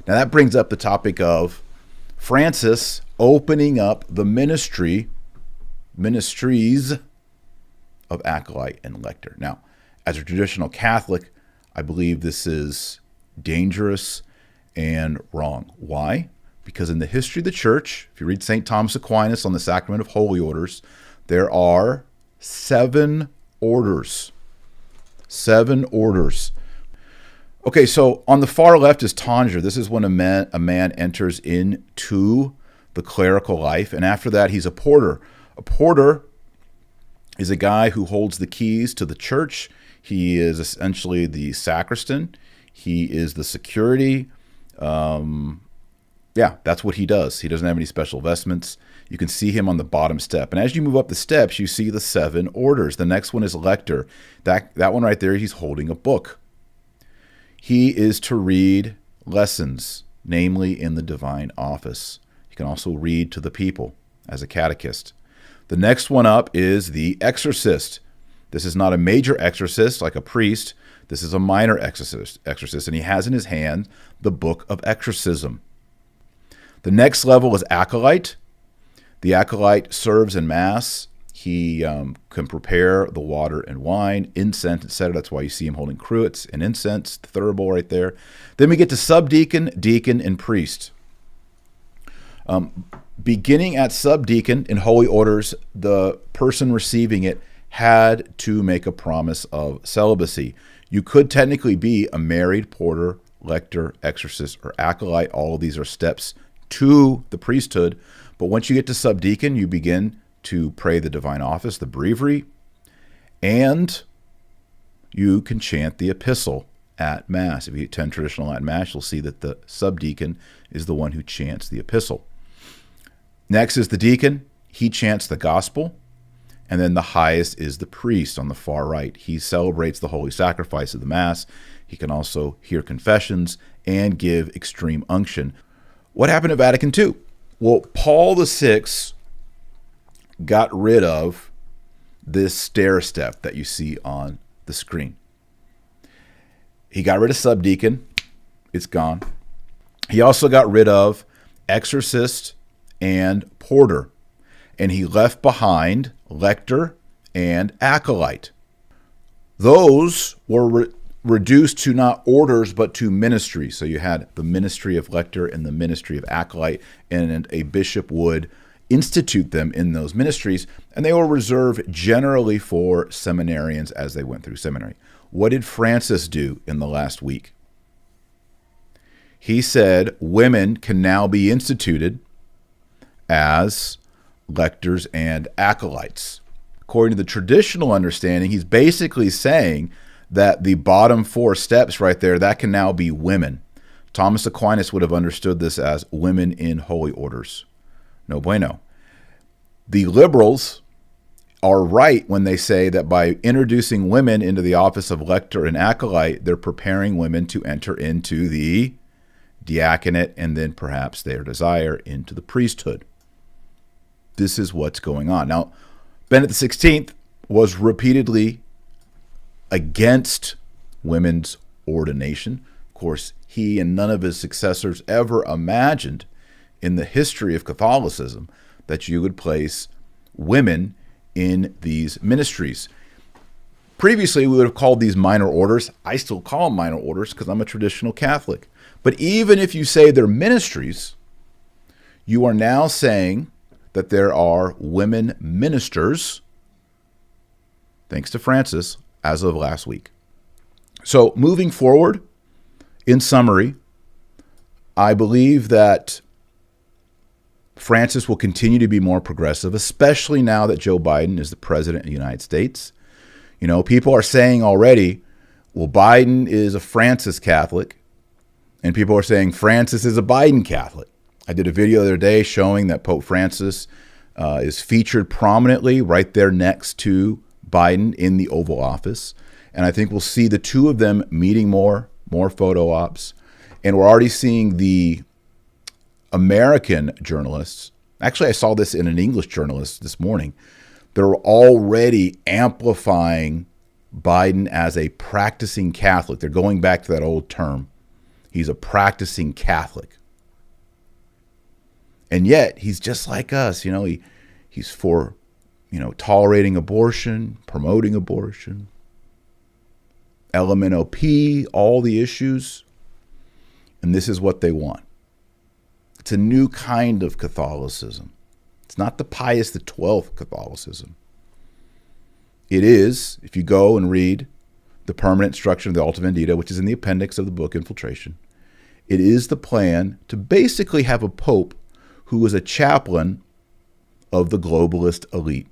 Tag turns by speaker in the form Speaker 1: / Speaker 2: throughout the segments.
Speaker 1: Now that brings up the topic of Francis opening up the ministries of acolyte and lector. Now, as a traditional Catholic, I believe this is dangerous and wrong. Why? Because in the history of the church, if you read St. Thomas Aquinas on the Sacrament of Holy Orders, there are 7 orders. 7 orders. Okay, so on the far left is tonsure. This is when a man enters into the clerical life, and after that, he's a porter. A porter is a guy who holds the keys to the church. He is essentially the sacristan. He is the security. That's what he does. He doesn't have any special vestments. You can see him on the bottom step. And as you move up the steps, you see the 7 orders. The next one is lector. That one right there, he's holding a book. He is to read lessons, namely in the divine office. He can also read to the people as a catechist. The next one up is the exorcist. This is not a major exorcist like a priest. This is a minor exorcist, and he has in his hand the book of exorcism. The next level is acolyte. The acolyte serves in Mass. He can prepare the water and wine, incense, etc. That's why you see him holding cruets and incense, the thurible right there. Then we get to subdeacon, deacon, and priest. Beginning at subdeacon in holy orders, the person receiving it had to make a promise of celibacy. You could technically be a married porter, lector, exorcist, or acolyte. All of these are steps to the priesthood. But once you get to subdeacon, you begin to pray the divine office, the breviary, and you can chant the epistle at Mass. If you attend traditional Latin Mass, you'll see that the subdeacon is the one who chants the epistle. Next is the deacon. He chants the gospel. And then the highest is the priest on the far right. He celebrates the holy sacrifice of the Mass. He can also hear confessions and give extreme unction. What happened at Vatican II? Well, Paul VI got rid of this stair step that you see on the screen. He got rid of subdeacon. It's gone. He also got rid of exorcist and porter. And he left behind lector and acolyte. Those were reduced to not orders, but to ministries. So you had the ministry of lector and the ministry of acolyte, and a bishop would institute them in those ministries, and they were reserved generally for seminarians as they went through seminary. What did Francis do in the last week? He said women can now be instituted as lectors and acolytes. According to the traditional understanding, he's basically saying that the bottom 4 steps right there, that can now be women. Thomas Aquinas would have understood this as women in holy orders. No bueno. The liberals are right when they say that by introducing women into the office of lector and acolyte, they're preparing women to enter into the diaconate and then perhaps their desire into the priesthood. This is what's going on. Now, Benedict XVI was repeatedly against women's ordination. Of course, he and none of his successors ever imagined in the history of Catholicism that you would place women in these ministries. Previously, we would have called these minor orders. I still call them minor orders because I'm a traditional Catholic. But even if you say they're ministries, you are now saying that there are women ministers, thanks to Francis, as of last week. So moving forward, in summary, I believe that Francis will continue to be more progressive, especially now that Joe Biden is the president of the United States. You know, people are saying already, well, Biden is a Francis Catholic, and people are saying Francis is a Biden Catholic. I did a video the other day showing that Pope Francis is featured prominently right there next to Biden in the Oval Office. And I think we'll see the two of them meeting more photo ops. And we're already seeing the American journalists. Actually, I saw this in an English journalist this morning. They're already amplifying Biden as a practicing Catholic. They're going back to that old term. He's a practicing Catholic. And yet, he's just like us. He's for, tolerating abortion, promoting abortion, LMNOP, all the issues. And this is what they want. It's a new kind of Catholicism. It's not the Pius XII Catholicism. It is, if you go and read the permanent instruction of the Alta Vendita, which is in the appendix of the book Infiltration, it is the plan to basically have a pope who is a chaplain of the globalist elite.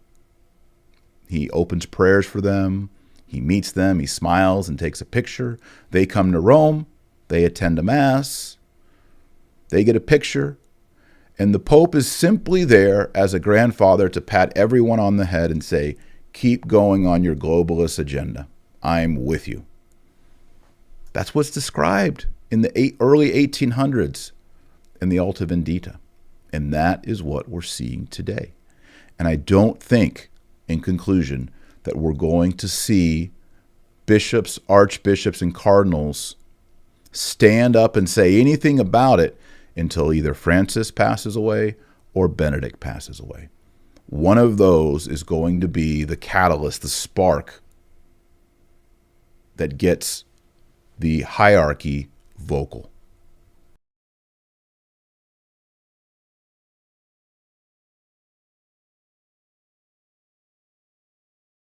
Speaker 1: He opens prayers for them. He meets them. He smiles and takes a picture. They come to Rome. They attend a mass. They get a picture. And the Pope is simply there as a grandfather to pat everyone on the head and say, keep going on your globalist agenda. I'm with you. That's what's described in the early 1800s in the Alta Vendita. And that is what we're seeing today. And I don't think, in conclusion, that we're going to see bishops, archbishops, and cardinals stand up and say anything about it until either Francis passes away or Benedict passes away. One of those is going to be the catalyst, the spark that gets the hierarchy vocal.